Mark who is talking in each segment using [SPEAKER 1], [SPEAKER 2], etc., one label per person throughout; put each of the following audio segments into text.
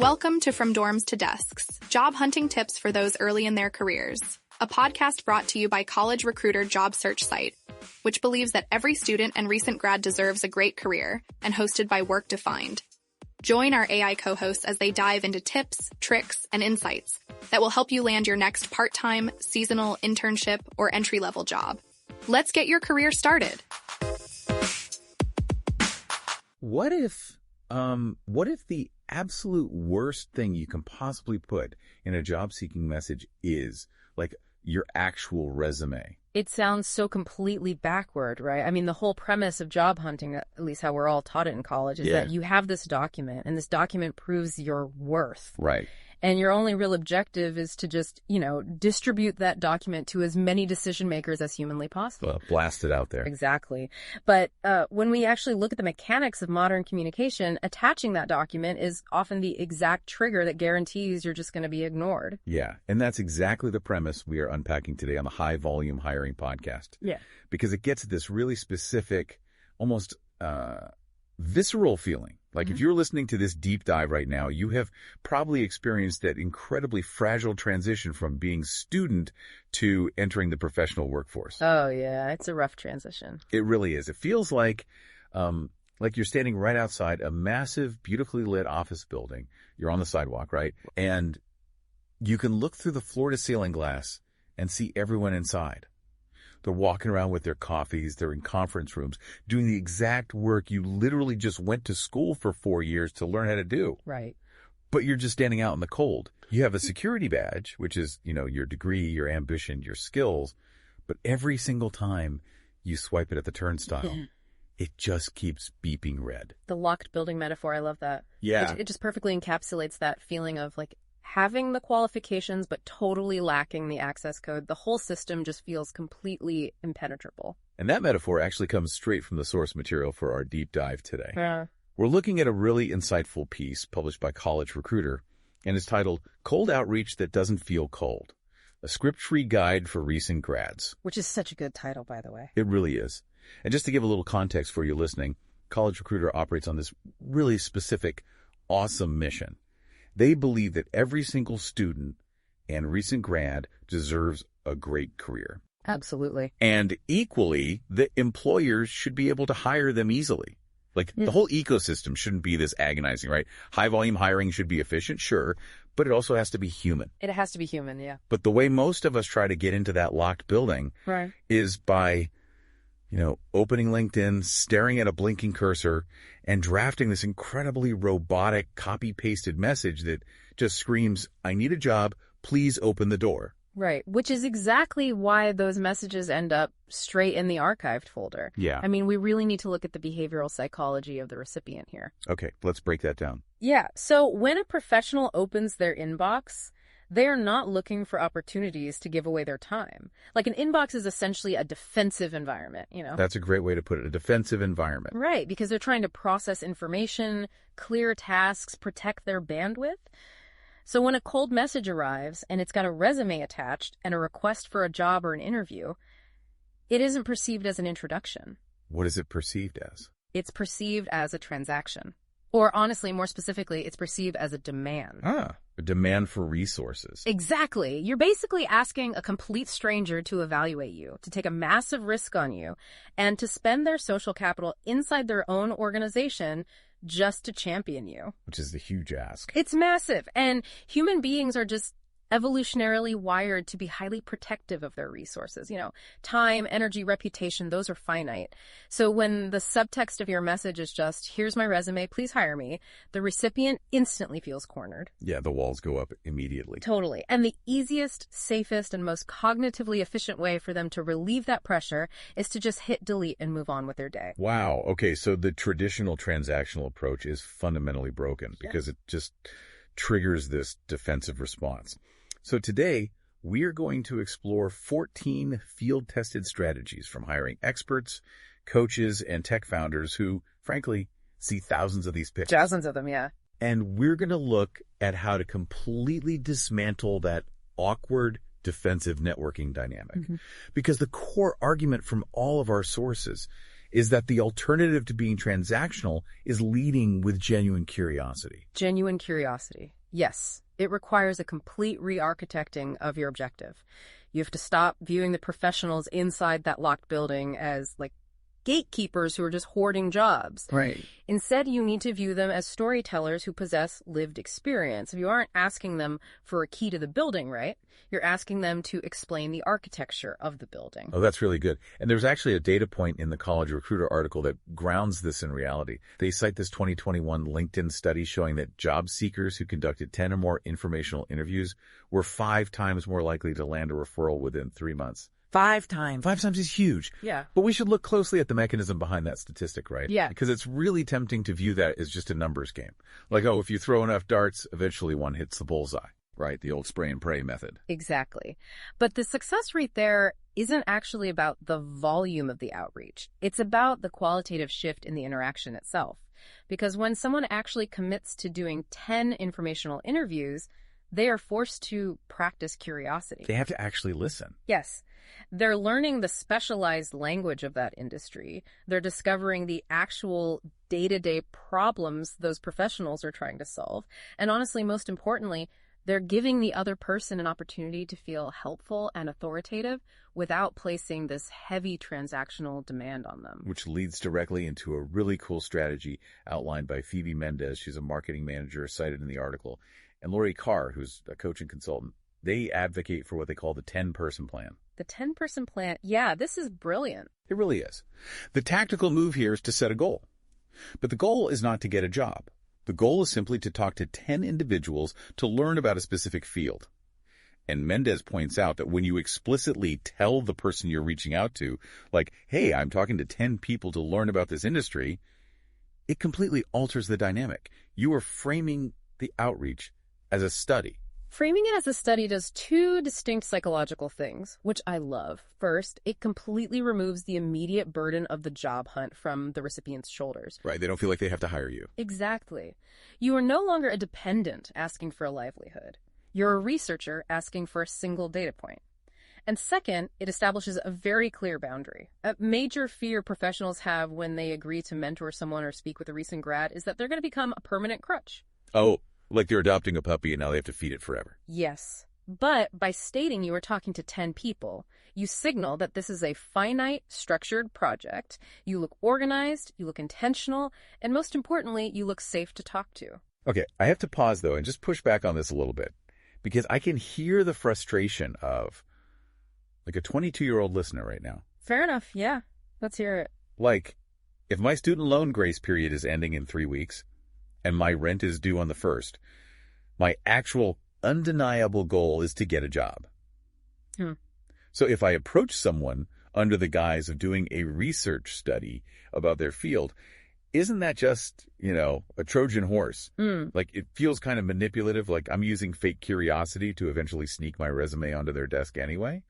[SPEAKER 1] Welcome to From Dorms to Desks, job hunting tips for those early in their careers, a podcast brought to you by College Recruiter job search site, which believes that every student and recent grad deserves a great career, and hosted by Work Defined. Join our AI co-hosts as they dive into tips, tricks, and insights that will help you land your next part-time, seasonal, internship, or entry-level job. Let's get your career started.
[SPEAKER 2] What if the absolute worst thing you can possibly put in a job-seeking message is, like, your actual resume?
[SPEAKER 3] It sounds so completely backward, right? I mean, the whole premise of job hunting, at least how we're all taught it in college, is that you have this document, and this document proves your worth.
[SPEAKER 2] Right.
[SPEAKER 3] And your only real objective is to just, distribute that document to as many decision makers as humanly possible.
[SPEAKER 2] Blast it out there.
[SPEAKER 3] Exactly. But when we actually look at the mechanics of modern communication, attaching that document is often the exact trigger that guarantees you're just going to be ignored.
[SPEAKER 2] Yeah. And that's exactly the premise we are unpacking today on the High Volume Hiring Podcast.
[SPEAKER 3] Yeah. Because
[SPEAKER 2] it gets at this really specific, almost visceral feeling. Like, if you're listening to this deep dive right now, you have probably experienced that incredibly fragile transition from being student to entering the professional workforce.
[SPEAKER 3] Oh, yeah. It's a rough transition.
[SPEAKER 2] It really is. It feels like you're standing right outside a massive, beautifully lit office building. You're on the sidewalk, right? And you can look through the floor-to-ceiling glass and see everyone inside. They're walking around with their coffees. They're in conference rooms doing the exact work you literally just went to school for 4 years to learn how to do.
[SPEAKER 3] Right.
[SPEAKER 2] But you're just standing out in the cold. You have a security badge, which is, your degree, your ambition, your skills. But every single time you swipe it at the turnstile, it just keeps beeping red.
[SPEAKER 3] The locked building metaphor, I love that.
[SPEAKER 2] Yeah.
[SPEAKER 3] It just perfectly encapsulates that feeling of, having the qualifications but totally lacking the access code. The whole system just feels completely impenetrable.
[SPEAKER 2] And that metaphor actually comes straight from the source material for our deep dive today.
[SPEAKER 3] Yeah.
[SPEAKER 2] We're looking at a really insightful piece published by College Recruiter, and it's titled Cold Outreach That Doesn't Feel Cold, a script-free guide for recent grads.
[SPEAKER 3] Which is such a good title, by the way.
[SPEAKER 2] It really is. And just to give a little context for you listening, College Recruiter operates on this really specific, awesome mission. They believe that every single student and recent grad deserves a great career.
[SPEAKER 3] Absolutely.
[SPEAKER 2] And equally, the employers should be able to hire them easily. The whole ecosystem shouldn't be this agonizing, right? High volume hiring should be efficient, sure, but it also has to be human.
[SPEAKER 3] It has to be human, yeah.
[SPEAKER 2] But the way most of us try to get into that locked building is by opening LinkedIn, staring at a blinking cursor, and drafting this incredibly robotic, copy-pasted message that just screams, I need a job, please open the door.
[SPEAKER 3] Right, which is exactly why those messages end up straight in the archived folder.
[SPEAKER 2] Yeah.
[SPEAKER 3] I mean, we really need to look at the behavioral psychology of the recipient here.
[SPEAKER 2] Okay, let's break that down.
[SPEAKER 3] Yeah, so when a professional opens their inbox, they're not looking for opportunities to give away their time. An inbox is essentially a defensive environment,
[SPEAKER 2] That's a great way to put it, a defensive environment.
[SPEAKER 3] Right, because they're trying to process information, clear tasks, protect their bandwidth. So when a cold message arrives and it's got a resume attached and a request for a job or an interview, it isn't perceived as an introduction.
[SPEAKER 2] What is it perceived as?
[SPEAKER 3] It's perceived as a transaction. Or honestly, more specifically, it's perceived as a demand.
[SPEAKER 2] A demand for resources.
[SPEAKER 3] Exactly. You're basically asking a complete stranger to evaluate you, to take a massive risk on you, and to spend their social capital inside their own organization just to champion you.
[SPEAKER 2] Which is the huge ask.
[SPEAKER 3] It's massive. And human beings are just evolutionarily wired to be highly protective of their resources. Time, energy, reputation, those are finite. So when the subtext of your message is just, here's my resume, please hire me, the recipient instantly feels cornered.
[SPEAKER 2] Yeah, the walls go up immediately.
[SPEAKER 3] Totally. And the easiest, safest, and most cognitively efficient way for them to relieve that pressure is to just hit delete and move on with their day.
[SPEAKER 2] Wow. Okay, so the traditional transactional approach is fundamentally broken because it just triggers this defensive response. So today, we are going to explore 14 field-tested strategies from hiring experts, coaches, and tech founders who, frankly, see thousands of these pitches.
[SPEAKER 3] Thousands of them, yeah.
[SPEAKER 2] And we're going to look at how to completely dismantle that awkward defensive networking dynamic. Because the core argument from all of our sources is that the alternative to being transactional is leading with genuine curiosity.
[SPEAKER 3] Genuine curiosity. Yes, it requires a complete re-architecting of your objective. You have to stop viewing the professionals inside that locked building as, like, gatekeepers who are just hoarding jobs.
[SPEAKER 2] Right.
[SPEAKER 3] Instead, you need to view them as storytellers who possess lived experience. If you aren't asking them for a key to the building, right, you're asking them to explain the architecture of the building.
[SPEAKER 2] Oh, that's really good. And there's actually a data point in the College Recruiter article that grounds this in reality. They cite this 2021 LinkedIn study showing that job seekers who conducted 10 or more informational interviews were 5 times more likely to land a referral within 3 months. 5 times. 5 times is huge.
[SPEAKER 3] Yeah.
[SPEAKER 2] But we should look closely at the mechanism behind that statistic, right?
[SPEAKER 3] Yeah.
[SPEAKER 2] Because it's really tempting to view that as just a numbers game. Like, oh, if you throw enough darts, eventually one hits the bullseye, right? The old spray and pray method.
[SPEAKER 3] Exactly. But the success rate there isn't actually about the volume of the outreach. It's about the qualitative shift in the interaction itself. Because when someone actually commits to doing 10 informational interviews, they are forced to practice curiosity.
[SPEAKER 2] They have to actually listen.
[SPEAKER 3] Yes. They're learning the specialized language of that industry. They're discovering the actual day-to-day problems those professionals are trying to solve. And honestly, most importantly, they're giving the other person an opportunity to feel helpful and authoritative without placing this heavy transactional demand on them.
[SPEAKER 2] Which leads directly into a really cool strategy outlined by Phoebe Mendez. She's a marketing manager cited in the article. And Lori Carr, who's a coach and consultant. They advocate for what they call the 10-person plan.
[SPEAKER 3] The 10-person plan, yeah, this is brilliant.
[SPEAKER 2] It really is. The tactical move here is to set a goal. But the goal is not to get a job. The goal is simply to talk to 10 individuals to learn about a specific field. And Mendez points out that when you explicitly tell the person you're reaching out to, like, hey, I'm talking to 10 people to learn about this industry, it completely alters the dynamic. You are framing the outreach as a study.
[SPEAKER 3] Framing it as a study does 2 distinct psychological things, which I love. First, it completely removes the immediate burden of the job hunt from the recipient's shoulders.
[SPEAKER 2] Right, they don't feel like they have to hire you.
[SPEAKER 3] Exactly. You are no longer a dependent asking for a livelihood. You're a researcher asking for a single data point. And second, it establishes a very clear boundary. A major fear professionals have when they agree to mentor someone or speak with a recent grad is that they're going to become a permanent crutch.
[SPEAKER 2] Oh, like they're adopting a puppy and now they have to feed it forever.
[SPEAKER 3] Yes. But by stating you are talking to 10 people, you signal that this is a finite, structured project. You look organized, you look intentional, and most importantly, you look safe to talk to.
[SPEAKER 2] Okay, I have to pause though and just push back on this a little bit because I can hear the frustration of like a 22-year-old listener right now.
[SPEAKER 3] Fair enough, yeah. Let's hear it.
[SPEAKER 2] Like, if my student loan grace period is ending in 3 weeks, and my rent is due on the 1st, my actual undeniable goal is to get a job. So if I approach someone under the guise of doing a research study about their field, isn't that just, a Trojan horse? Like, it feels kind of manipulative, like I'm using fake curiosity to eventually sneak my resume onto their desk anyway.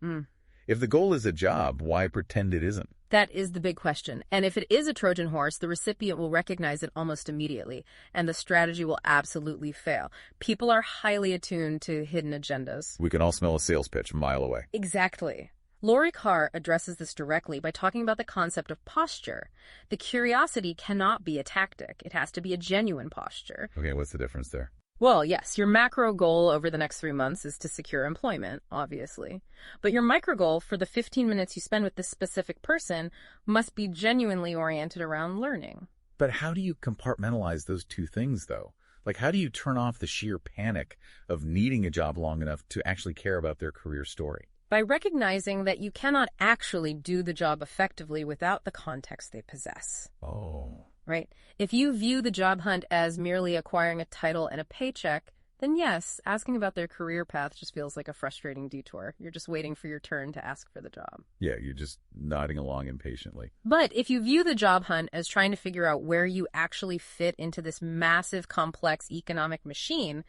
[SPEAKER 2] If the goal is a job, why pretend it isn't?
[SPEAKER 3] That is the big question. And if it is a Trojan horse, the recipient will recognize it almost immediately, and the strategy will absolutely fail. People are highly attuned to hidden agendas.
[SPEAKER 2] We can all smell a sales pitch a mile away.
[SPEAKER 3] Exactly. Lori Carr addresses this directly by talking about the concept of posture. The curiosity cannot be a tactic. It has to be a genuine posture.
[SPEAKER 2] Okay, what's the difference there?
[SPEAKER 3] Well, yes, your macro goal over the next 3 months is to secure employment, obviously. But your micro goal for the 15 minutes you spend with this specific person must be genuinely oriented around learning.
[SPEAKER 2] But how do you compartmentalize those 2 things, though? Like, how do you turn off the sheer panic of needing a job long enough to actually care about their career story?
[SPEAKER 3] By recognizing that you cannot actually do the job effectively without the context they possess.
[SPEAKER 2] Oh.
[SPEAKER 3] Right? If you view the job hunt as merely acquiring a title and a paycheck, then yes, asking about their career path just feels like a frustrating detour. You're just waiting for your turn to ask for the job.
[SPEAKER 2] Yeah, you're just nodding along impatiently.
[SPEAKER 3] But if you view the job hunt as trying to figure out where you actually fit into this massive, complex economic machine,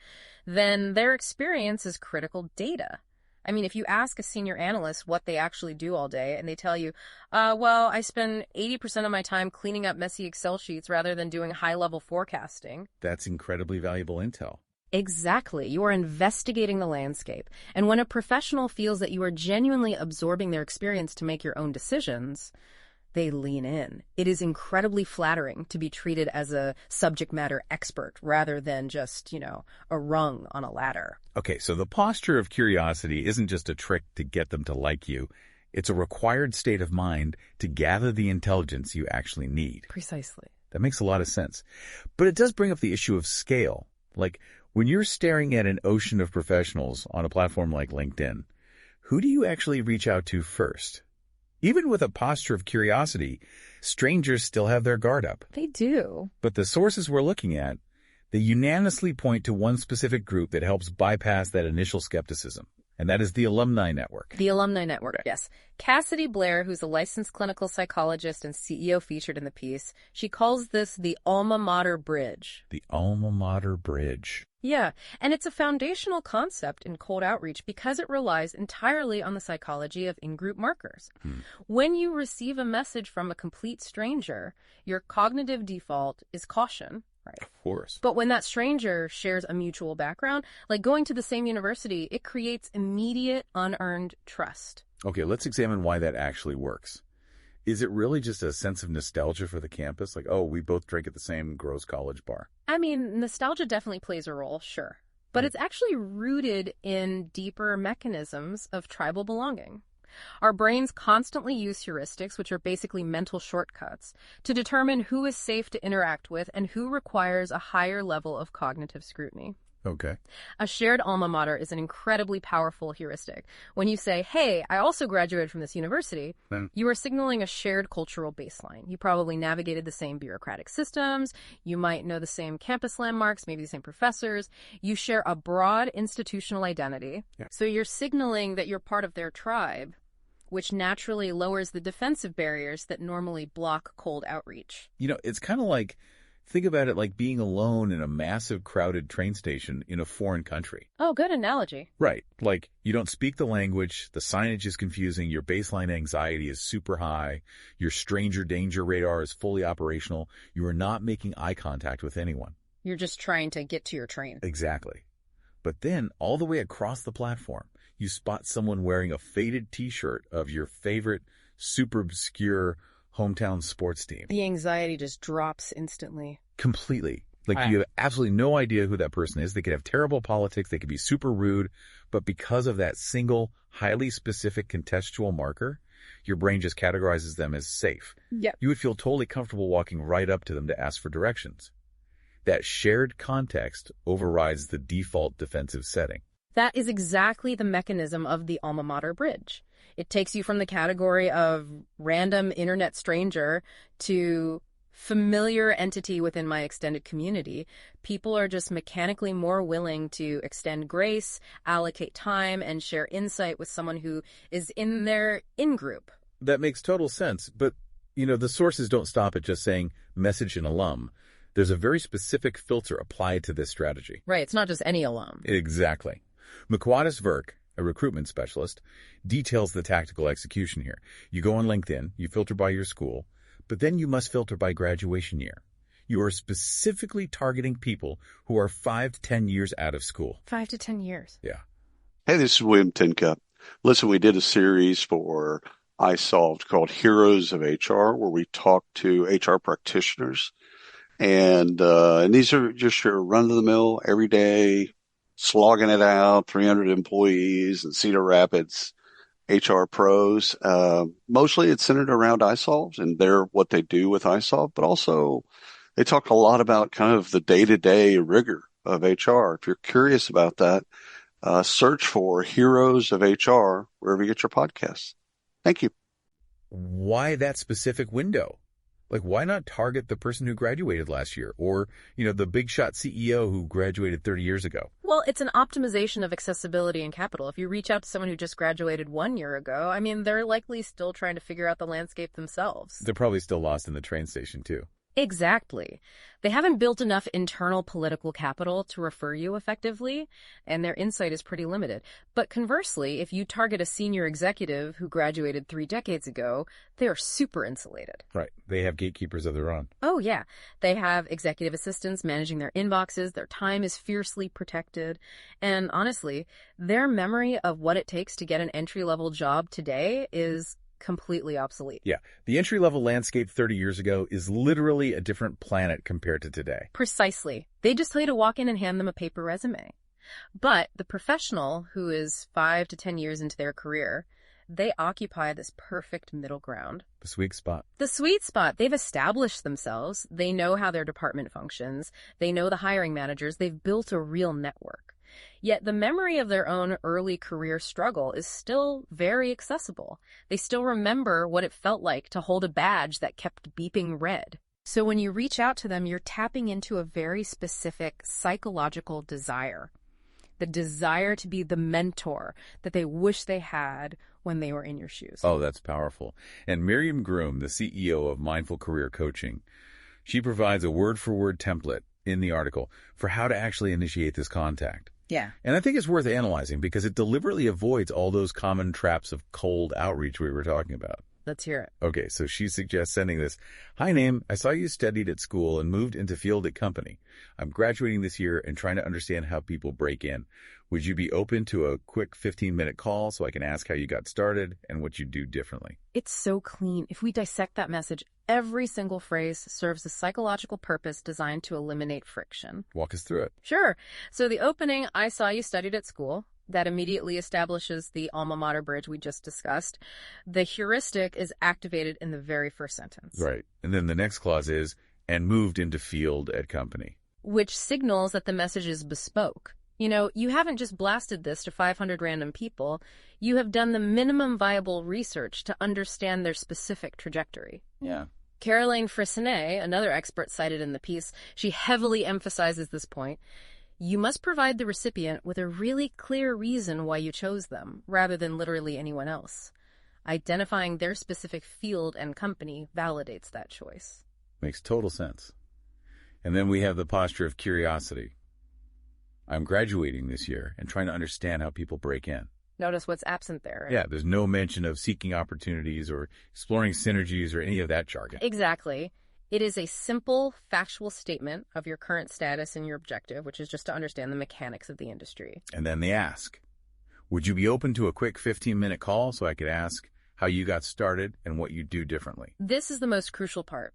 [SPEAKER 3] then their experience is critical data. I mean, if you ask a senior analyst what they actually do all day and they tell you, well, I spend 80% of my time cleaning up messy Excel sheets rather than doing high-level forecasting.
[SPEAKER 2] That's incredibly valuable intel.
[SPEAKER 3] Exactly. You are investigating the landscape. And when a professional feels that you are genuinely absorbing their experience to make your own decisions, they lean in. It is incredibly flattering to be treated as a subject matter expert rather than just, a rung on a ladder.
[SPEAKER 2] Okay, so the posture of curiosity isn't just a trick to get them to like you. It's a required state of mind to gather the intelligence you actually need.
[SPEAKER 3] Precisely.
[SPEAKER 2] That makes a lot of sense. But it does bring up the issue of scale. Like, when you're staring at an ocean of professionals on a platform like LinkedIn, who do you actually reach out to first? Even with a posture of curiosity, strangers still have their guard up.
[SPEAKER 3] They do.
[SPEAKER 2] But the sources we're looking at, they unanimously point to one specific group that helps bypass that initial skepticism, and that is the alumni network.
[SPEAKER 3] The alumni network, yes. Cassidy Blair, who's a licensed clinical psychologist and CEO featured in the piece, she calls this the alma mater bridge.
[SPEAKER 2] The alma mater bridge.
[SPEAKER 3] Yeah, and it's a foundational concept in cold outreach because it relies entirely on the psychology of in-group markers. When you receive a message from a complete stranger, your cognitive default is caution, right?
[SPEAKER 2] Of course.
[SPEAKER 3] But when that stranger shares a mutual background, like going to the same university, it creates immediate, unearned trust.
[SPEAKER 2] Okay, let's examine why that actually works. Is it really just a sense of nostalgia for the campus? Like, oh, we both drank at the same Gross College bar.
[SPEAKER 3] I mean, nostalgia definitely plays a role, sure. But it's actually rooted in deeper mechanisms of tribal belonging. Our brains constantly use heuristics, which are basically mental shortcuts, to determine who is safe to interact with and who requires a higher level of cognitive scrutiny.
[SPEAKER 2] Okay.
[SPEAKER 3] A shared alma mater is an incredibly powerful heuristic. When you say, hey, I also graduated from this university, you are signaling a shared cultural baseline. You probably navigated the same bureaucratic systems. You might know the same campus landmarks, maybe the same professors. You share a broad institutional identity. Yeah. So you're signaling that you're part of their tribe, which naturally lowers the defensive barriers that normally block cold outreach.
[SPEAKER 2] It's kind of like, think about it like being alone in a massive crowded train station in a foreign country.
[SPEAKER 3] Oh, good analogy.
[SPEAKER 2] Right. Like, you don't speak the language, the signage is confusing, your baseline anxiety is super high, your stranger danger radar is fully operational, you are not making eye contact with anyone.
[SPEAKER 3] You're just trying to get to your train.
[SPEAKER 2] Exactly. But then, all the way across the platform, you spot someone wearing a faded t-shirt of your favorite, super obscure hometown sports team.
[SPEAKER 3] The anxiety just drops instantly.
[SPEAKER 2] Completely. Like, you have absolutely no idea who that person is. They could have terrible politics. They could be super rude. But because of that single, highly specific contextual marker, your brain just categorizes them as safe.
[SPEAKER 3] Yep.
[SPEAKER 2] You would feel totally comfortable walking right up to them to ask for directions. That shared context overrides the default defensive setting.
[SPEAKER 3] That is exactly the mechanism of the alma mater bridge. It takes you from the category of random internet stranger to familiar entity within my extended community. People are just mechanically more willing to extend grace, allocate time, and share insight with someone who is in their in-group.
[SPEAKER 2] That makes total sense. But, the sources don't stop at just saying message an alum. There's a very specific filter applied to this strategy.
[SPEAKER 3] Right. It's not just any alum.
[SPEAKER 2] Exactly. McWaddis Verk, a recruitment specialist, details the tactical execution here. You go on LinkedIn, you filter by your school, but then you must filter by graduation year. You are specifically targeting people who are 5 to 10 years out of school.
[SPEAKER 3] 5 to 10 years.
[SPEAKER 2] Yeah.
[SPEAKER 4] Hey, this is William Tincup. Listen, we did a series for iSolved called Heroes of HR, where we talked to HR practitioners. And these are just your run-of-the-mill, everyday, slogging it out, 300 employees in Cedar Rapids, HR pros. Mostly it's centered around iSolved and what they do with iSolved, but also they talk a lot about kind of the day-to-day rigor of HR. If you're curious about that, search for Heroes of HR wherever you get your podcasts. Thank you.
[SPEAKER 2] Why that specific window? Like, why not target the person who graduated last year or, the big shot CEO who graduated 30 years ago?
[SPEAKER 3] Well, it's an optimization of accessibility and capital. If you reach out to someone who just graduated 1 year ago, they're likely still trying to figure out the landscape themselves.
[SPEAKER 2] They're probably still lost in the train station, too.
[SPEAKER 3] Exactly. They haven't built enough internal political capital to refer you effectively, and their insight is pretty limited. But conversely, if you target a senior executive who graduated 3 decades ago, they are super insulated.
[SPEAKER 2] Right. They have gatekeepers of their own.
[SPEAKER 3] Oh, yeah. They have executive assistants managing their inboxes. Their time is fiercely protected. And honestly, their memory of what it takes to get an entry-level job today is completely obsolete.
[SPEAKER 2] Yeah. The entry-level landscape 30 years ago is literally a different planet compared to today.
[SPEAKER 3] Precisely. They just tell you to walk in and hand them a paper resume. But the professional, who is 5 to 10 years into their career, they occupy this perfect middle ground.
[SPEAKER 2] The sweet spot.
[SPEAKER 3] The sweet spot. They've established themselves. They know how their department functions. They know the hiring managers. They've built a real network. Yet the memory of their own early career struggle is still very accessible. They still remember what it felt like to hold a badge that kept beeping red. So when you reach out to them, you're tapping into a very specific psychological desire. The desire to be the mentor that they wish they had when they were in your shoes.
[SPEAKER 2] Oh, that's powerful. And Miriam Groom, the CEO of Mindful Career Coaching, she provides a word-for-word template in the article for how to actually initiate this contact.
[SPEAKER 3] Yeah.
[SPEAKER 2] And I think it's worth analyzing because it deliberately avoids all those common traps of cold outreach we were talking about.
[SPEAKER 3] Let's hear it.
[SPEAKER 2] Okay, so she suggests sending this. Hi, Name. I saw you studied at school and moved into field at company. I'm graduating this year and trying to understand how people break in. Would you be open to a quick 15-minute call so I can ask how you got started and what you do differently?
[SPEAKER 3] It's so clean. If we dissect that message, every single phrase serves a psychological purpose designed to eliminate friction.
[SPEAKER 2] Walk us through it.
[SPEAKER 3] Sure. So the opening, I saw you studied at school, that immediately establishes the alma mater bridge we just discussed. The heuristic is activated in the very first sentence.
[SPEAKER 2] Right. And then the next clause is, and moved into field at company.
[SPEAKER 3] Which signals that the message is bespoke. You know, you haven't just blasted this to 500 random people. You have done the minimum viable research to understand their specific trajectory.
[SPEAKER 2] Yeah.
[SPEAKER 3] Caroline Frissonnet, another expert cited in the piece, she heavily emphasizes this point. You must provide the recipient with a really clear reason why you chose them, rather than literally anyone else. Identifying their specific field and company validates that choice.
[SPEAKER 2] Makes total sense. And then we have the posture of curiosity. I'm graduating this year and trying to understand how people break in.
[SPEAKER 3] Notice what's absent there. Right?
[SPEAKER 2] Yeah, there's no mention of seeking opportunities or exploring synergies or any of that jargon.
[SPEAKER 3] Exactly. It is a simple, factual statement of your current status and your objective, which is just to understand the mechanics of the industry.
[SPEAKER 2] And then they ask, would you be open to a quick 15-minute call so I could ask how you got started and what you do differently?
[SPEAKER 3] This is the most crucial part.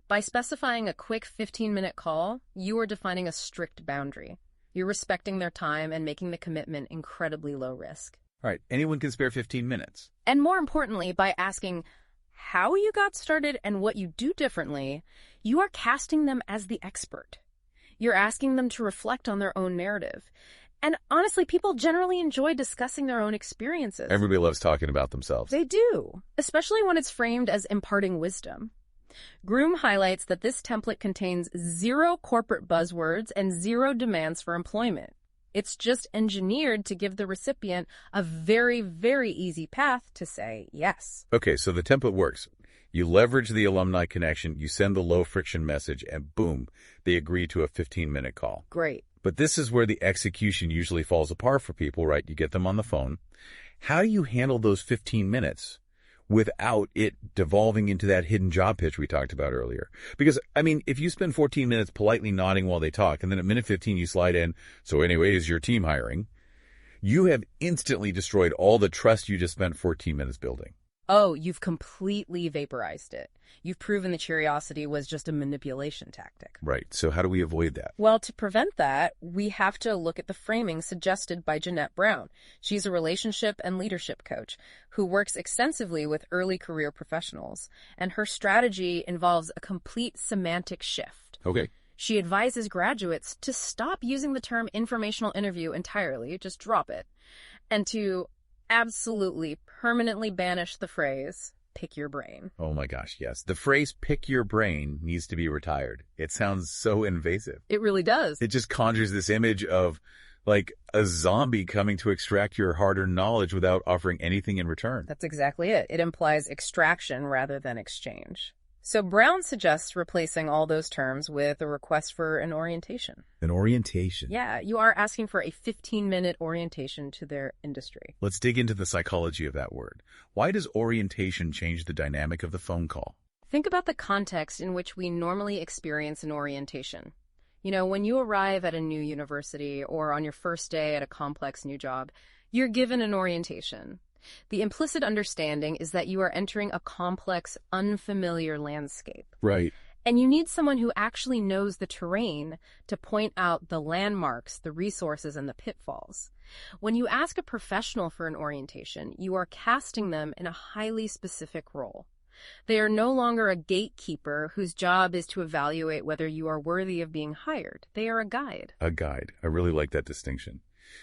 [SPEAKER 3] By specifying a quick 15-minute call, you are defining a strict boundary. You're respecting their time and making the commitment incredibly low risk.
[SPEAKER 2] All right, anyone can spare 15 minutes.
[SPEAKER 3] And more importantly, by asking how you got started and what you do differently, you are casting them as the expert. You're asking them to reflect on their own narrative. And honestly, people generally enjoy discussing their own experiences.
[SPEAKER 2] Everybody loves talking about themselves.
[SPEAKER 3] They do, especially when it's framed as imparting wisdom. Groom highlights that this template contains 0 corporate buzzwords and 0 demands for employment. It's just engineered to give the recipient a very, very easy path to say yes.
[SPEAKER 2] Okay, so the template works. You leverage the alumni connection, you send the low-friction message, and boom, they agree to a 15-minute call.
[SPEAKER 3] Great.
[SPEAKER 2] But this is where the execution usually falls apart for people, right? You get them on the phone. How do you handle those 15 minutes without it devolving into that hidden job pitch we talked about earlier? Because, I mean, if you spend 14 minutes politely nodding while they talk, and then at minute 15 you slide in, so anyway, is your team hiring? You have instantly destroyed all the trust you just spent 14 minutes building.
[SPEAKER 3] Oh, you've completely vaporized it. You've proven the curiosity was just a manipulation tactic.
[SPEAKER 2] Right. So how do we avoid that?
[SPEAKER 3] Well, to prevent that, we have to look at the framing suggested by Jeanette Brown. She's a relationship and leadership coach who works extensively with early career professionals, and her strategy involves a complete semantic shift.
[SPEAKER 2] Okay.
[SPEAKER 3] She advises graduates to stop using the term informational interview entirely, just drop it, and to absolutely permanently banish the phrase, pick your brain.
[SPEAKER 2] Oh my gosh, yes. The phrase pick your brain needs to be retired. It sounds so invasive.
[SPEAKER 3] It really does.
[SPEAKER 2] It just conjures this image of like a zombie coming to extract your hard-earned knowledge without offering anything in return.
[SPEAKER 3] That's exactly it. It implies extraction rather than exchange. So Brown suggests replacing all those terms with a request for an orientation.
[SPEAKER 2] An orientation?
[SPEAKER 3] Yeah, you are asking for a 15-minute orientation to their industry.
[SPEAKER 2] Let's dig into the psychology of that word. Why does orientation change the dynamic of the phone call?
[SPEAKER 3] Think about the context in which we normally experience an orientation. You know, when you arrive at a new university or on your first day at a complex new job, you're given an orientation. The implicit understanding is that you are entering a complex, unfamiliar landscape.
[SPEAKER 2] Right.
[SPEAKER 3] And you need someone who actually knows the terrain to point out the landmarks, the resources, and the pitfalls. When you ask a professional for an orientation, you are casting them in a highly specific role. They are no longer a gatekeeper whose job is to evaluate whether you are worthy of being hired. They are a guide.
[SPEAKER 2] A guide. I really like that distinction.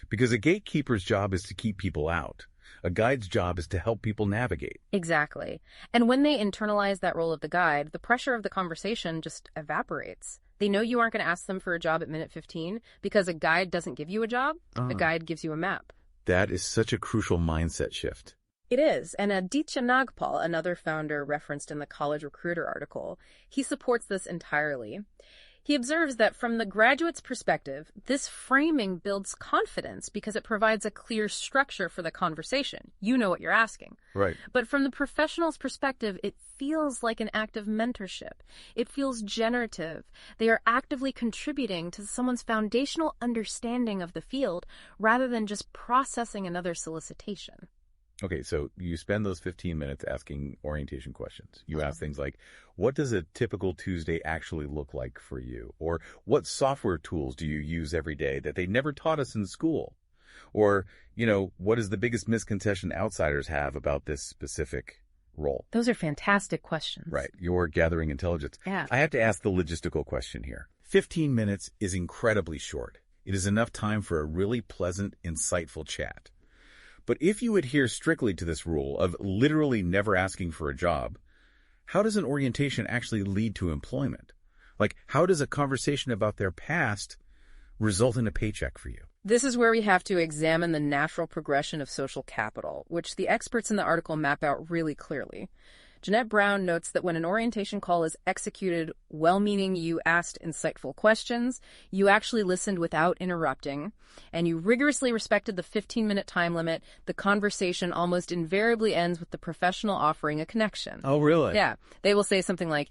[SPEAKER 2] Because a gatekeeper's job is to keep people out. A guide's job is to help people navigate.
[SPEAKER 3] Exactly. And when they internalize that role of the guide, the pressure of the conversation just evaporates. They know you aren't going to ask them for a job at minute 15 because a guide doesn't give you a job. A guide gives you a map.
[SPEAKER 2] That is such a crucial mindset shift.
[SPEAKER 3] It is. And Aditya Nagpal, another founder referenced in the College Recruiter article, he supports this entirely. He observes that from the graduate's perspective, this framing builds confidence because it provides a clear structure for the conversation. You know what you're asking.
[SPEAKER 2] Right.
[SPEAKER 3] But from the professional's perspective, it feels like an act of mentorship. It feels generative. They are actively contributing to someone's foundational understanding of the field rather than just processing another solicitation.
[SPEAKER 2] Okay, so you spend those 15 minutes asking orientation questions. You ask things like, what does a typical Tuesday actually look like for you? Or what software tools do you use every day that they never taught us in school? Or, what is the biggest misconception outsiders have about this specific role?
[SPEAKER 3] Those are fantastic questions.
[SPEAKER 2] Right. You're gathering intelligence.
[SPEAKER 3] Yeah.
[SPEAKER 2] I have to ask the logistical question here. 15 minutes is incredibly short. It is enough time for a really pleasant, insightful chat. But if you adhere strictly to this rule of literally never asking for a job, how does an orientation actually lead to employment? Like, how does a conversation about their past result in a paycheck for you?
[SPEAKER 3] This is where we have to examine the natural progression of social capital, which the experts in the article map out really clearly. Jeanette Brown notes that when an orientation call is executed, well-meaning you asked insightful questions, you actually listened without interrupting, and you rigorously respected the 15-minute time limit, the conversation almost invariably ends with the professional offering a connection.
[SPEAKER 2] Oh, really?
[SPEAKER 3] Yeah. They will say something like,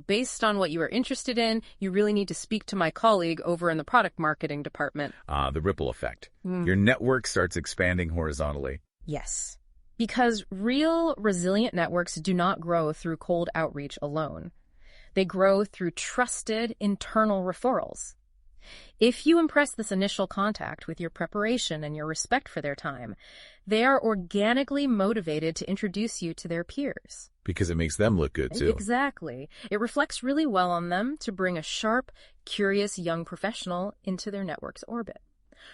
[SPEAKER 3] based on what you are interested in, you really need to speak to my colleague over in the product marketing department.
[SPEAKER 2] The ripple effect. Your network starts expanding horizontally.
[SPEAKER 3] Yes. Because real, resilient networks do not grow through cold outreach alone. They grow through trusted internal referrals. If you impress this initial contact with your preparation and your respect for their time, they are organically motivated to introduce you to their peers.
[SPEAKER 2] Because it makes them look good, too.
[SPEAKER 3] Exactly. It reflects really well on them to bring a sharp, curious young professional into their network's orbit.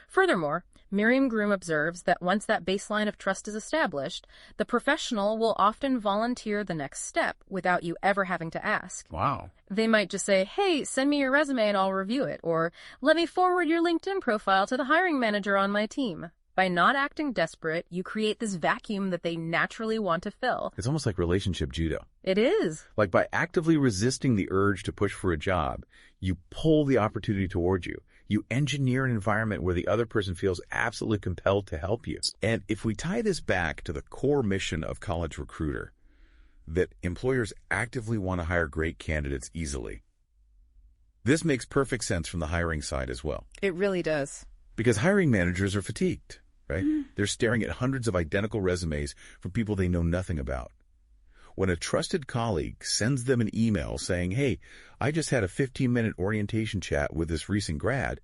[SPEAKER 3] Furthermore, Miriam Groom observes that once that baseline of trust is established, the professional will often volunteer the next step without you ever having to ask.
[SPEAKER 2] Wow.
[SPEAKER 3] They might just say, hey, send me your resume and I'll review it, or let me forward your LinkedIn profile to the hiring manager on my team. By not acting desperate, you create this vacuum that they naturally want to fill.
[SPEAKER 2] It's almost like relationship judo.
[SPEAKER 3] It is.
[SPEAKER 2] Like by actively resisting the urge to push for a job, you pull the opportunity toward you. You engineer an environment where the other person feels absolutely compelled to help you. And if we tie this back to the core mission of College Recruiter, that employers actively want to hire great candidates easily, this makes perfect sense from the hiring side as well.
[SPEAKER 3] It really does.
[SPEAKER 2] Because hiring managers are fatigued, right? They're staring at hundreds of identical resumes from people they know nothing about. When a trusted colleague sends them an email saying, hey, I just had a 15-minute orientation chat with this recent grad,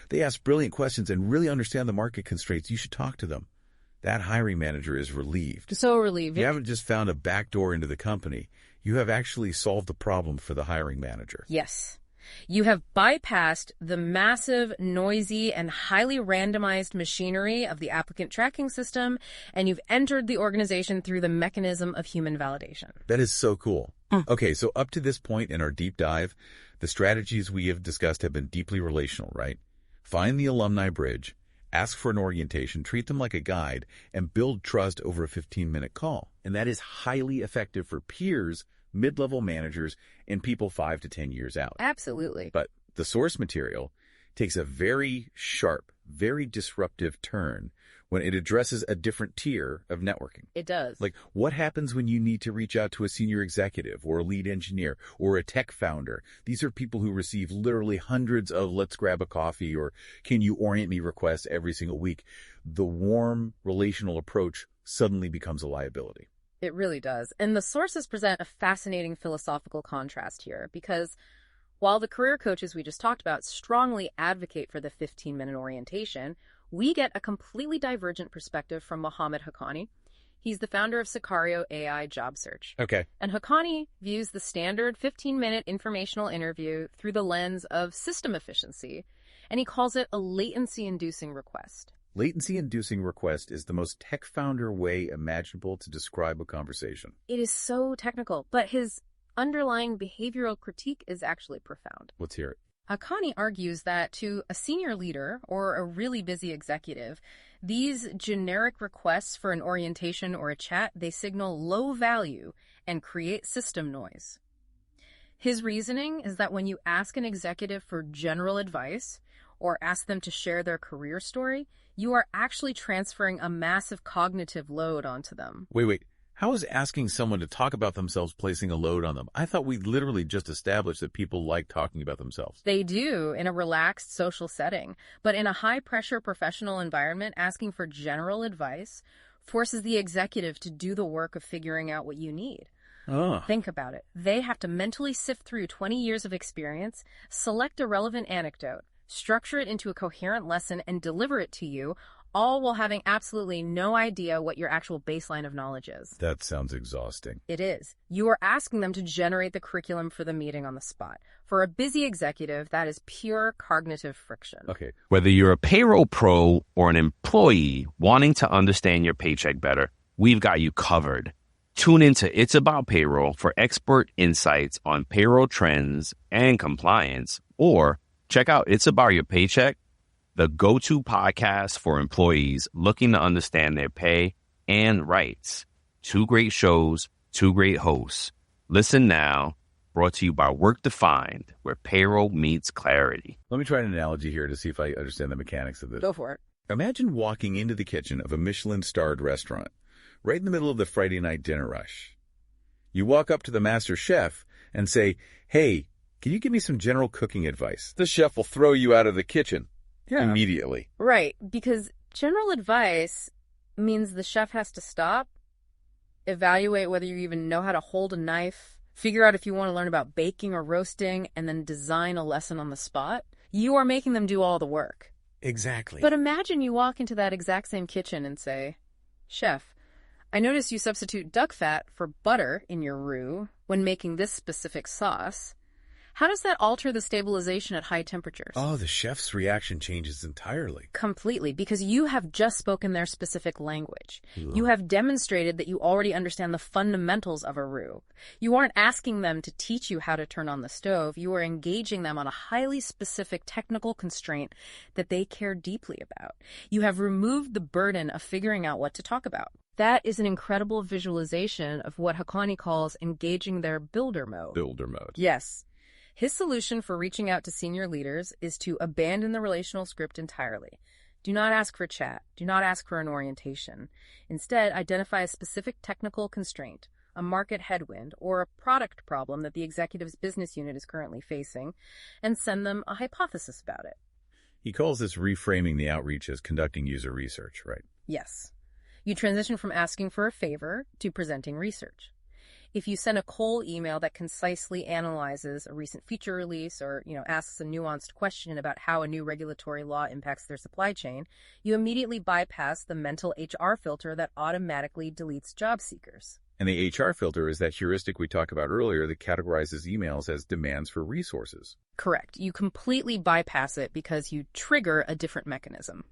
[SPEAKER 2] they ask brilliant questions and really understand the market constraints. You should talk to them. That hiring manager is relieved.
[SPEAKER 3] So relieved.
[SPEAKER 2] You haven't just found a back door into the company. You have actually solved the problem for the hiring manager.
[SPEAKER 3] Yes. You have bypassed the massive, noisy, and highly randomized machinery of the applicant tracking system, and you've entered the organization through the mechanism of human validation.
[SPEAKER 2] That is so cool. Okay, so up to this point in our deep dive, the strategies we have discussed have been deeply relational, right? Find the alumni bridge, ask for an orientation, treat them like a guide, and build trust over a 15-minute call. And that is highly effective for peers, mid-level managers, and people 5 to 10 years out.
[SPEAKER 3] Absolutely.
[SPEAKER 2] But the source material takes a very sharp, very disruptive turn when it addresses a different tier of networking.
[SPEAKER 3] It does.
[SPEAKER 2] Like, what happens when you need to reach out to a senior executive or a lead engineer or a tech founder? These are people who receive literally hundreds of let's grab a coffee or can you orient me requests every single week. The warm relational approach suddenly becomes a liability.
[SPEAKER 3] It really does. And the sources present a fascinating philosophical contrast here because while the career coaches we just talked about strongly advocate for the 15-minute orientation, we get a completely divergent perspective from Mohammed Haqqani. He's the founder of Sicario AI Job Search.
[SPEAKER 2] Okay.
[SPEAKER 3] And Haqqani views the standard 15-minute informational interview through the lens of system efficiency, and he calls it a latency-inducing request.
[SPEAKER 2] Latency-inducing request is the most tech-founder way imaginable to describe a conversation.
[SPEAKER 3] It is so technical, but his underlying behavioral critique is actually profound.
[SPEAKER 2] Let's hear it.
[SPEAKER 3] Haqqani argues that to a senior leader or a really busy executive, these generic requests for an orientation or a chat, they signal low value and create system noise. His reasoning is that when you ask an executive for general advice or ask them to share their career story, you are actually transferring a massive cognitive load onto them.
[SPEAKER 2] Wait. How is asking someone to talk about themselves placing a load on them? I thought we literally just established that people like talking about themselves.
[SPEAKER 3] They do in a relaxed social setting, but in a high-pressure professional environment, asking for general advice forces the executive to do the work of figuring out what you need.
[SPEAKER 2] Oh.
[SPEAKER 3] Think about it. They have to mentally sift through 20 years of experience, select a relevant anecdote, structure it into a coherent lesson, and deliver it to you, all while having absolutely no idea what your actual baseline of knowledge is.
[SPEAKER 2] That sounds exhausting.
[SPEAKER 3] It is. You are asking them to generate the curriculum for the meeting on the spot. For a busy executive, that is pure cognitive friction.
[SPEAKER 2] Okay.
[SPEAKER 5] Whether you're a payroll pro or an employee wanting to understand your paycheck better, we've got you covered. Tune into It's About Payroll for expert insights on payroll trends and compliance, or check out It's About Your Paycheck, the go-to podcast for employees looking to understand their pay and rights. 2 great shows, 2 great hosts. Listen now, brought to you by Work Defined, where payroll meets clarity.
[SPEAKER 2] Let me try an analogy here to see if I understand the mechanics of this.
[SPEAKER 3] Go for it.
[SPEAKER 2] Imagine walking into the kitchen of a Michelin-starred restaurant, right in the middle of the Friday night dinner rush. You walk up to the master chef and say, "Hey, can you give me some general cooking advice?" The chef will throw you out of the kitchen.
[SPEAKER 3] Yeah.
[SPEAKER 2] Immediately.
[SPEAKER 3] Right, because general advice means the chef has to stop, evaluate whether you even know how to hold a knife, figure out if you want to learn about baking or roasting, and then design a lesson on the spot. You are making them do all the work.
[SPEAKER 2] Exactly.
[SPEAKER 3] But imagine you walk into that exact same kitchen and say, "Chef, I notice you substitute duck fat for butter in your roux when making this specific sauce. How does that alter the stabilization at high temperatures?"
[SPEAKER 2] Oh, the chef's reaction changes entirely.
[SPEAKER 3] Completely, because you have just spoken their specific language.
[SPEAKER 2] Ugh.
[SPEAKER 3] You have demonstrated that you already understand the fundamentals of a roux. You aren't asking them to teach you how to turn on the stove. You are engaging them on a highly specific technical constraint that they care deeply about. You have removed the burden of figuring out what to talk about. That is an incredible visualization of what Haqqani calls engaging their builder mode.
[SPEAKER 2] Builder mode.
[SPEAKER 3] Yes. His solution for reaching out to senior leaders is to abandon the relational script entirely. Do not ask for chat. Do not ask for an orientation. Instead, identify a specific technical constraint, a market headwind, or a product problem that the executive's business unit is currently facing, and send them a hypothesis about it.
[SPEAKER 2] He calls this reframing the outreach as conducting user research, right?
[SPEAKER 3] Yes. You transition from asking for a favor to presenting research. If you send a cold email that concisely analyzes a recent feature release or, asks a nuanced question about how a new regulatory law impacts their supply chain, you immediately bypass the mental HR filter that automatically deletes job seekers.
[SPEAKER 2] And the HR filter is that heuristic we talked about earlier that categorizes emails as demands for resources.
[SPEAKER 3] Correct. You completely bypass it because you trigger a different mechanism.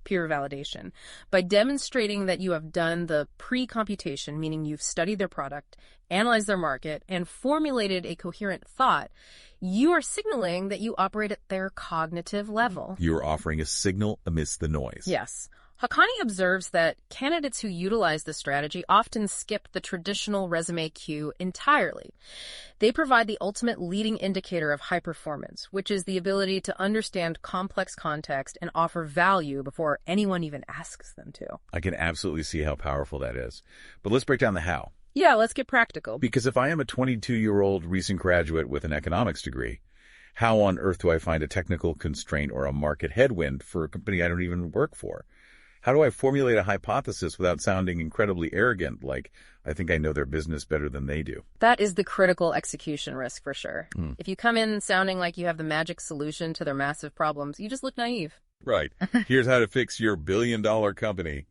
[SPEAKER 3] Peer validation. By demonstrating that you have done the pre-computation, meaning you've studied their product, analyzed their market, and formulated a coherent thought, you are signaling that you operate at their cognitive level.
[SPEAKER 2] You are offering a signal amidst the noise.
[SPEAKER 3] Yes. Haqqani observes that candidates who utilize this strategy often skip the traditional resume queue entirely. They provide the ultimate leading indicator of high performance, which is the ability to understand complex context and offer value before anyone even asks them to.
[SPEAKER 2] I can absolutely see how powerful that is. But let's break down the how.
[SPEAKER 3] Yeah, let's get practical.
[SPEAKER 2] Because if I am a 22-year-old recent graduate with an economics degree, how on earth do I find a technical constraint or a market headwind for a company I don't even work for? How do I formulate a hypothesis without sounding incredibly arrogant, like I think I know their business better than they do?
[SPEAKER 3] That is the critical execution risk for sure. If you come in sounding like you have the magic solution to their massive problems, you just look naive.
[SPEAKER 2] Right. Here's how to fix your billion-dollar company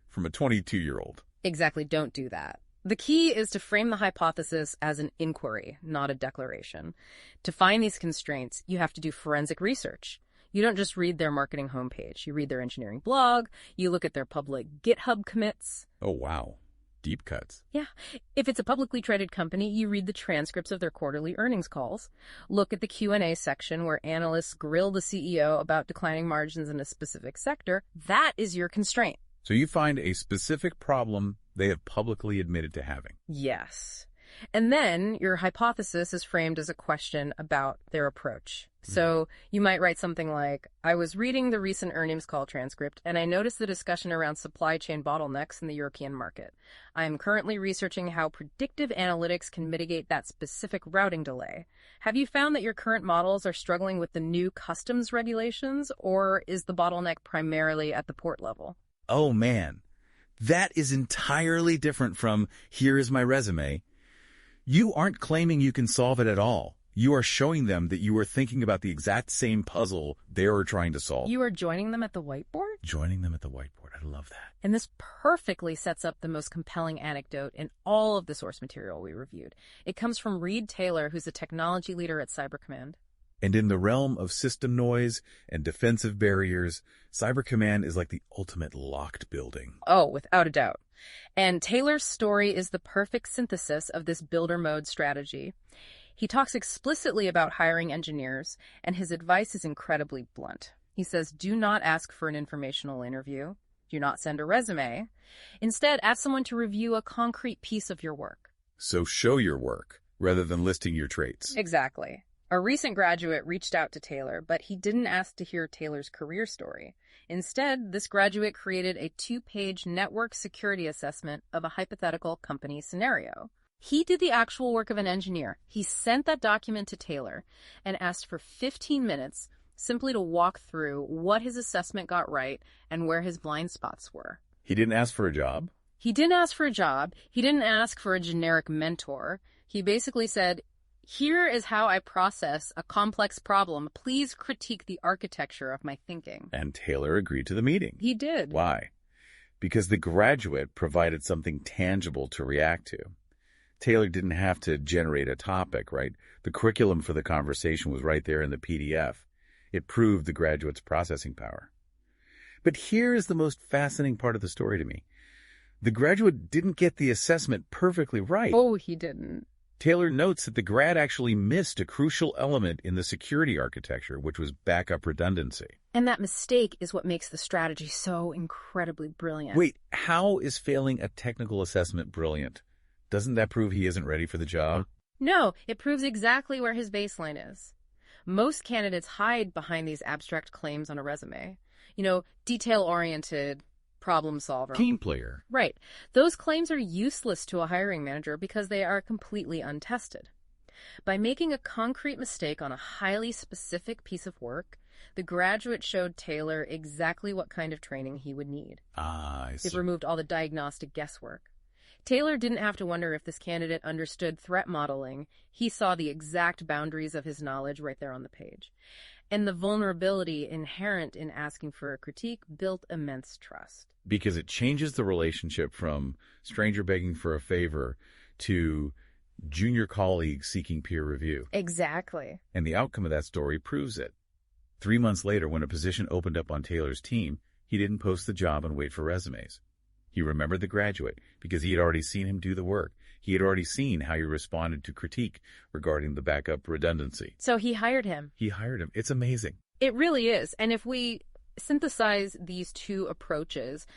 [SPEAKER 2] from a 22-year-old.
[SPEAKER 3] Exactly. Don't do that. The key is to frame the hypothesis as an inquiry, not a declaration. To find these constraints, you have to do forensic research. You don't just read their marketing homepage. You read their engineering blog. You look at their public GitHub commits.
[SPEAKER 2] Oh, wow. Deep cuts.
[SPEAKER 3] Yeah. If it's a publicly traded company, you read the transcripts of their quarterly earnings calls. Look at the Q&A section where analysts grill the CEO about declining margins in a specific sector. That is your constraint.
[SPEAKER 2] So you find a specific problem they have publicly admitted to having.
[SPEAKER 3] Yes. And then your hypothesis is framed as a question about their approach. So you might write something like, I was reading the recent earnings call transcript, and I noticed the discussion around supply chain bottlenecks in the European market. I am currently researching how predictive analytics can mitigate that specific routing delay. Have you found that your current models are struggling with the new customs regulations, or is the bottleneck primarily at the port level?
[SPEAKER 2] Oh, man. That is entirely different from, here is my resume. You aren't claiming you can solve it at all. You are showing them that you are thinking about the exact same puzzle they are trying to solve.
[SPEAKER 3] You are joining them at the whiteboard?
[SPEAKER 2] Joining them at the whiteboard. I love that.
[SPEAKER 3] And this perfectly sets up the most compelling anecdote in all of the source material we reviewed. It comes from Reed Taylor, who's a technology leader at Cyber Command.
[SPEAKER 2] And in the realm of system noise and defensive barriers, Cyber Command is like the ultimate locked building.
[SPEAKER 3] Oh, without a doubt. And Taylor's story is the perfect synthesis of this builder mode strategy. He talks explicitly about hiring engineers, and his advice is incredibly blunt. He says, do not ask for an informational interview. Do not send a resume. Instead, ask someone to review a concrete piece of your work.
[SPEAKER 2] So show your work rather than listing your traits.
[SPEAKER 3] Exactly. A recent graduate reached out to Taylor, but he didn't ask to hear Taylor's career story. Instead, this graduate created a 2-page network security assessment of a hypothetical company scenario. He did the actual work of an engineer. He sent that document to Taylor and asked for 15 minutes simply to walk through what his assessment got right and where his blind spots were.
[SPEAKER 2] He didn't ask for a job?
[SPEAKER 3] He didn't ask for a job. He didn't ask for a generic mentor. He basically said, here is how I process a complex problem. Please critique the architecture of my thinking.
[SPEAKER 2] And Taylor agreed to the meeting.
[SPEAKER 3] He did.
[SPEAKER 2] Why? Because the graduate provided something tangible to react to. Taylor didn't have to generate a topic, right? The curriculum for the conversation was right there in the PDF. It proved the graduate's processing power. But here is the most fascinating part of the story to me. The graduate didn't get the assessment perfectly right.
[SPEAKER 3] Oh, he didn't.
[SPEAKER 2] Taylor notes that the grad actually missed a crucial element in the security architecture, which was backup redundancy.
[SPEAKER 3] And that mistake is what makes the strategy so incredibly brilliant.
[SPEAKER 2] Wait, how is failing a technical assessment brilliant? Doesn't that prove he isn't ready for the job?
[SPEAKER 3] No, it proves exactly where his baseline is. Most candidates hide behind these abstract claims on a resume. You know, detail-oriented, problem solver.
[SPEAKER 2] Team player.
[SPEAKER 3] Right. Those claims are useless to a hiring manager because they are completely untested. By making a concrete mistake on a highly specific piece of work, the graduate showed Taylor exactly what kind of training he would need.
[SPEAKER 2] I see.
[SPEAKER 3] It removed all the diagnostic guesswork. Taylor didn't have to wonder if this candidate understood threat modeling. He saw the exact boundaries of his knowledge right there on the page. And the vulnerability inherent in asking for a critique built immense trust.
[SPEAKER 2] Because it changes the relationship from stranger begging for a favor to junior colleagues seeking peer review.
[SPEAKER 3] Exactly.
[SPEAKER 2] And the outcome of that story proves it. 3 months later, when a position opened up on Taylor's team, he didn't post the job and wait for resumes. He remembered the graduate because he had already seen him do the work. He had already seen how he responded to critique regarding the backup redundancy.
[SPEAKER 3] So he hired him.
[SPEAKER 2] He hired him. It's amazing.
[SPEAKER 3] It really is. And if we synthesize these two approaches,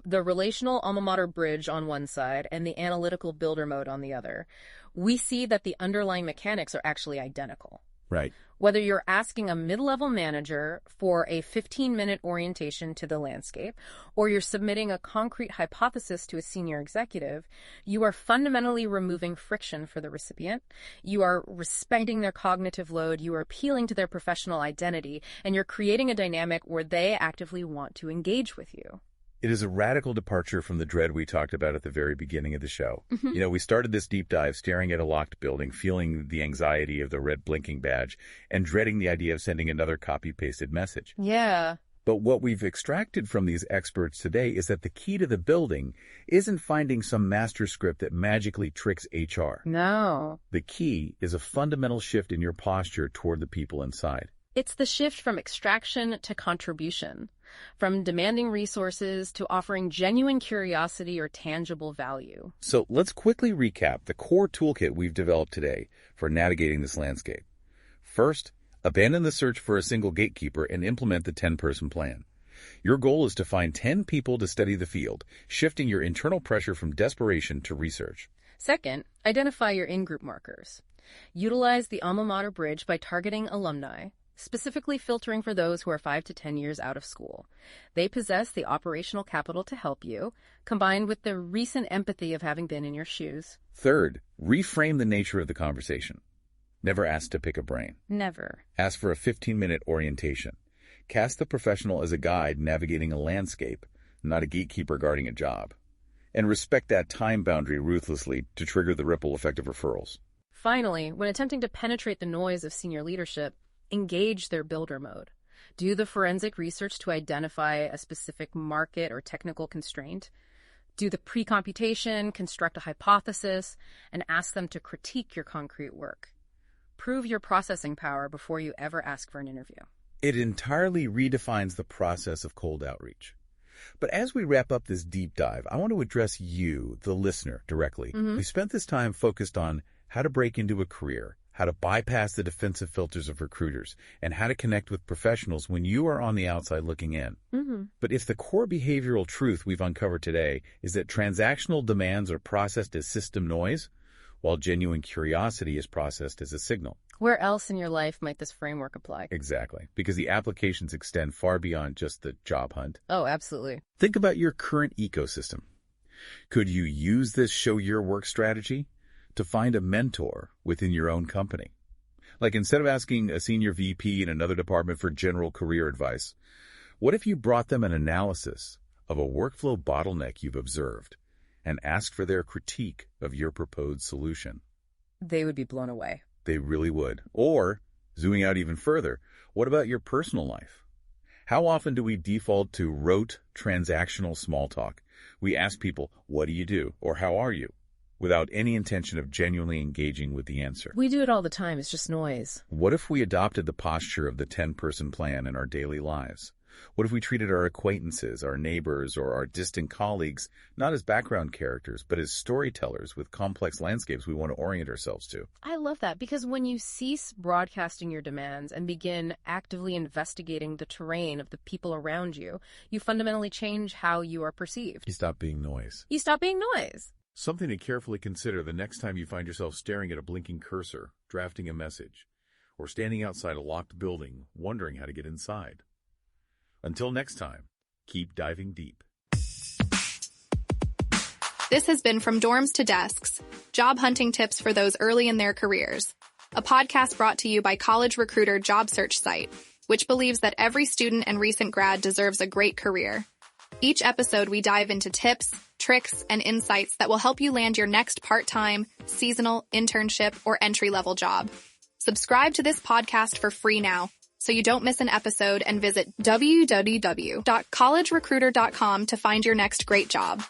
[SPEAKER 3] the relational alma mater bridge on one side and the analytical builder mode on the other, we see that the underlying mechanics are actually identical.
[SPEAKER 2] Right.
[SPEAKER 3] Whether you're asking a mid-level manager for a 15-minute orientation to the landscape, or you're submitting a concrete hypothesis to a senior executive, you are fundamentally removing friction for the recipient. You are respecting their cognitive load, you are appealing to their professional identity, and you're creating a dynamic where they actively want to engage with you.
[SPEAKER 2] It is a radical departure from the dread we talked about at the very beginning of the show. We started this deep dive staring at a locked building, feeling the anxiety of the red blinking badge, and dreading the idea of sending another copy-pasted message.
[SPEAKER 3] Yeah.
[SPEAKER 2] But what we've extracted from these experts today is that the key to the building isn't finding some master script that magically tricks HR.
[SPEAKER 3] No.
[SPEAKER 2] The key is a fundamental shift in your posture toward the people inside.
[SPEAKER 3] It's the shift from extraction to contribution, from demanding resources to offering genuine curiosity or tangible value.
[SPEAKER 2] So let's quickly recap the core toolkit we've developed today for navigating this landscape. First, abandon the search for a single gatekeeper and implement the 10-person plan. Your goal is to find 10 people to study the field, shifting your internal pressure from desperation to research.
[SPEAKER 3] Second, identify your in-group markers. Utilize the alma mater bridge by targeting alumni, specifically filtering for those who are 5 to 10 years out of school. They possess the operational capital to help you, combined with the recent empathy of having been in your shoes.
[SPEAKER 2] Third, reframe the nature of the conversation. Never ask to pick a brain.
[SPEAKER 3] Never.
[SPEAKER 2] Ask for a 15-minute orientation. Cast the professional as a guide navigating a landscape, not a gatekeeper guarding a job. And respect that time boundary ruthlessly to trigger the ripple effect of referrals.
[SPEAKER 3] Finally, when attempting to penetrate the noise of senior leadership, engage their builder mode. Do the forensic research to identify a specific market or technical constraint. Do the pre-computation, construct a hypothesis, and ask them to critique your concrete work. Prove your processing power before you ever ask for an interview.
[SPEAKER 2] It entirely redefines the process of cold outreach. But as we wrap up this deep dive, I want to address you, the listener, directly. We spent this time focused on how to break into a career, how to bypass the defensive filters of recruiters, and how to connect with professionals when you are on the outside looking in. But if the core behavioral truth we've uncovered today is that transactional demands are processed as system noise, while genuine curiosity is processed as a signal.
[SPEAKER 3] Where else in your life might this framework apply?
[SPEAKER 2] Exactly, because the applications extend far beyond just the job hunt.
[SPEAKER 3] Oh, absolutely.
[SPEAKER 2] Think about your current ecosystem. Could you use this show your work strategy to find a mentor within your own company? Like, instead of asking a senior VP in another department for general career advice, what if you brought them an analysis of a workflow bottleneck you've observed and asked for their critique of your proposed solution?
[SPEAKER 3] They would be blown away.
[SPEAKER 2] They really would. Or, zooming out even further, what about your personal life? How often do we default to rote, transactional small talk? We ask people, what do you do? Or how are you? Without any intention of genuinely engaging with the answer.
[SPEAKER 3] We do it all the time. It's just noise.
[SPEAKER 2] What if we adopted the posture of the 10-person plan in our daily lives? What if we treated our acquaintances, our neighbors, or our distant colleagues not as background characters, but as storytellers with complex landscapes we want to orient ourselves to?
[SPEAKER 3] I love that, because when you cease broadcasting your demands and begin actively investigating the terrain of the people around you, you fundamentally change how you are perceived.
[SPEAKER 2] You stop being noise.
[SPEAKER 3] You stop being noise.
[SPEAKER 2] Something to carefully consider the next time you find yourself staring at a blinking cursor, drafting a message, or standing outside a locked building, wondering how to get inside. Until next time, keep diving deep.
[SPEAKER 1] This has been From Dorms to Desks, job hunting tips for those early in their careers, a podcast brought to you by college recruiter job search site, which believes that every student and recent grad deserves a great career. Each episode, we dive into tips, tricks, and insights that will help you land your next part-time, seasonal, internship, or entry-level job. Subscribe to this podcast for free now, so you don't miss an episode, and visit www.collegerecruiter.com to find your next great job.